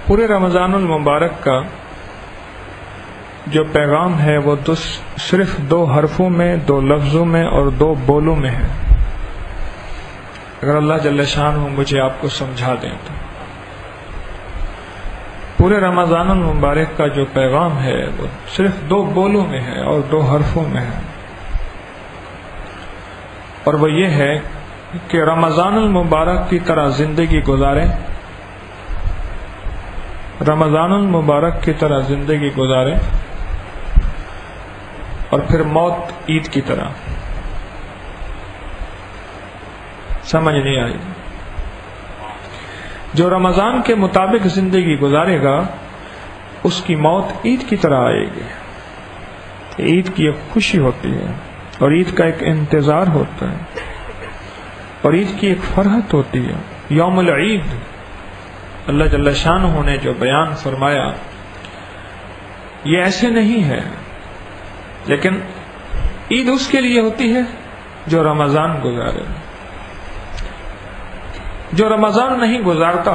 پورے رمضان المبارک کا جو پیغام ہے وہ صرف 2 حرفوں میں، 2 لفظوں میں اور 2 بولوں میں ہے. اگر اللہ جل شانہ مجھے آپ کو سمجھا دیں تو پورے رمضان المبارک کا جو پیغام ہے وہ صرف 2 بولوں میں ہے اور 2 حرفوں میں ہے، اور وہ یہ ہے کہ رمضان المبارک کی طرح زندگی گزاریں، رمضان المبارک کی طرح زندگی گزاریں، اور پھر موت عید کی طرح. سمجھ نہیں آئی؟ جو رمضان کے مطابق زندگی گزارے گا اس کی موت عید کی طرح آئے گی. عید کی ایک خوشی ہوتی ہے اور عید کا ایک انتظار ہوتا ہے اور عید کی ایک فرحت ہوتی ہے. یوم العید اللہ جل شانہ نے جو بیان فرمایا یہ ایسے نہیں ہے، لیکن عید اس کے لیے ہوتی ہے جو رمضان گزارے. جو رمضان نہیں گزارتا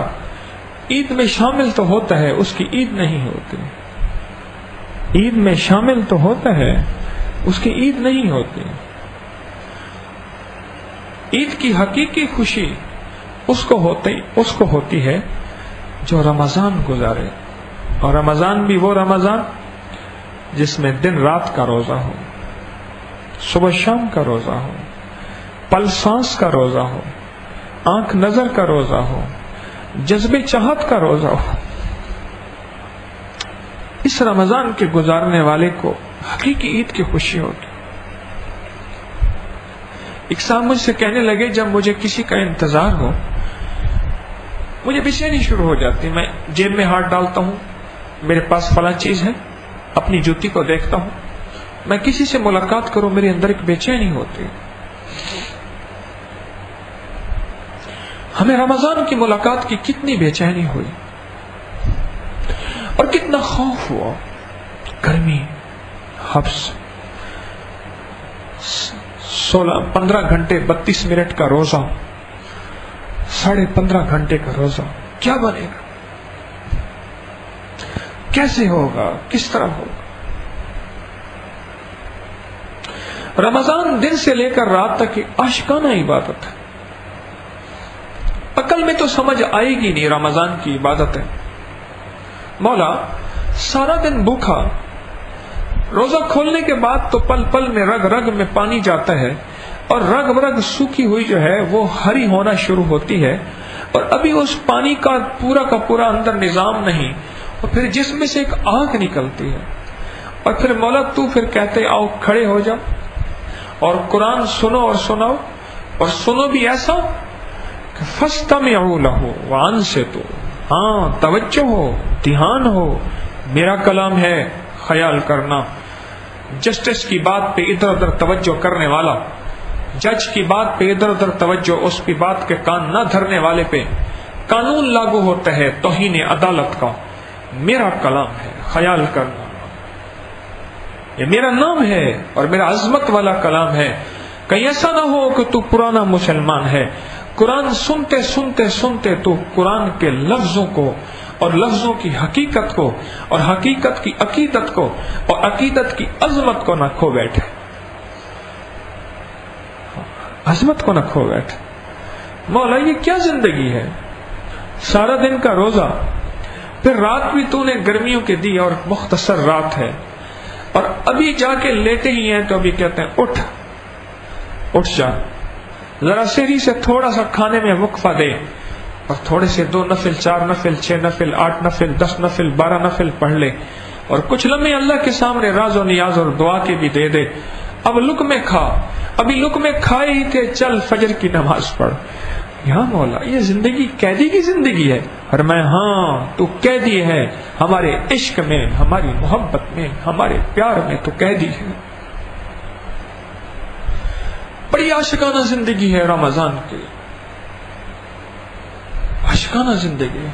عید میں شامل تو ہوتا ہے، اس کی عید نہیں ہوتی. عید میں شامل تو ہوتا ہے، اس کی عید نہیں ہوتی. عید کی حقیقی خوشی اس کو ہوتی ہے جو رمضان گزارے، اور رمضان بھی وہ رمضان جس میں دن رات کا روزہ ہو، صبح شام کا روزہ ہو، پل سانس کا روزہ ہو، آنکھ نظر کا روزہ ہو، جذبے چاہت کا روزہ ہو. اس رمضان کے گزارنے والے کو حقیقی عید کی خوشی ہوگی. ایک صاحب مجھ سے کہنے لگے جب مجھے کسی کا انتظار ہو مجھے بے چینی شروع ہو جاتی. میں جیب میں ہاتھ ڈالتا ہوں، میرے پاس فلاں چیز ہے، اپنی جوتی کو دیکھتا ہوں، میں کسی سے ملاقات کروں میرے اندر ایک بے چینی ہوتی. ہمیں رمضان کی ملاقات کی کتنی بے چینی ہوئی اور کتنا خوف ہوا. گرمی، حبس، 15 گھنٹے 32 منٹ کا روزہ، 15.5 گھنٹے کا روزہ، کیا بنے گا، کیسے ہوگا، کس طرح ہوگا. رمضان دن سے لے کر رات تک ایک عاشقانہ عبادت ہے. عقل میں تو سمجھ آئے گی نہیں رمضان کی عبادت ہے. مولا سارا دن بھوکا، روزہ کھولنے کے بعد تو پل پل میں رگ رگ میں پانی جاتا ہے اور رگ رگ سوکھی ہوئی جو ہے وہ ہری ہونا شروع ہوتی ہے، اور ابھی اس پانی کا پورا اندر نظام نہیں، اور پھر جسم میں سے ایک آگ نکلتی ہے، اور پھر مولا تو پھر کہتے آؤ کھڑے ہو جاؤ اور قرآن سنو اور سناؤ، اور سنو بھی ایسا کہ فَاسْتَمِعُوا لَهُ وَأَنصِتُوا، ہاں توجہ ہو، دھیان ہو، میرا کلام ہے، خیال کرنا. جسٹس کی بات پہ ادھر ادھر توجہ کرنے والا، جج کی بات پہ ادھر ادھر توجہ، اس کی بات کے کان نہ دھرنے والے پہ قانون لاگو ہوتا ہے توہین عدالت کا. میرا کلام ہے، خیال کرنا، یہ میرا نام ہے اور میرا عظمت والا کلام ہے. کہیں ایسا نہ ہو کہ تو پرانا مسلمان ہے. قرآن سنتے سنتے سنتے تو قرآن کے لفظوں کو اور لفظوں کی حقیقت کو اور حقیقت کی عقیدت کو اور عقیدت کی عظمت کو نہ کھو بیٹھے، عظمت کو نہ کھو بیٹھے. مولا یہ کیا زندگی ہے، سارا دن کا روزہ، پھر رات بھی تو نے گرمیوں کے دی اور مختصر رات ہے، اور ابھی جا کے لیتے ہی ہیں تو ابھی کہتے ہیں اٹھ جا، ذرا سحری سے تھوڑا سا کھانے میں وقفہ دے، اور تھوڑے سے 2 نفل 4 نفل 6 نفل 8 نفل 10 نفل 12 نفل پڑھ لے، اور کچھ لمحے اللہ کے سامنے راز و نیاز اور دعا کے بھی دے دے. اب لقمے کھا، ابھی لقمے کھائے ہی تھے، چل فجر کی نماز پڑھ. یہاں مولا یہ زندگی قیدی کی زندگی ہے. اور میں ہاں تو قیدی ہے، ہمارے عشق میں، ہماری محبت میں، ہمارے پیار میں تو قیدی ہے. بڑی عاشقانہ زندگی ہے رمضان کی، عاشقانہ زندگی.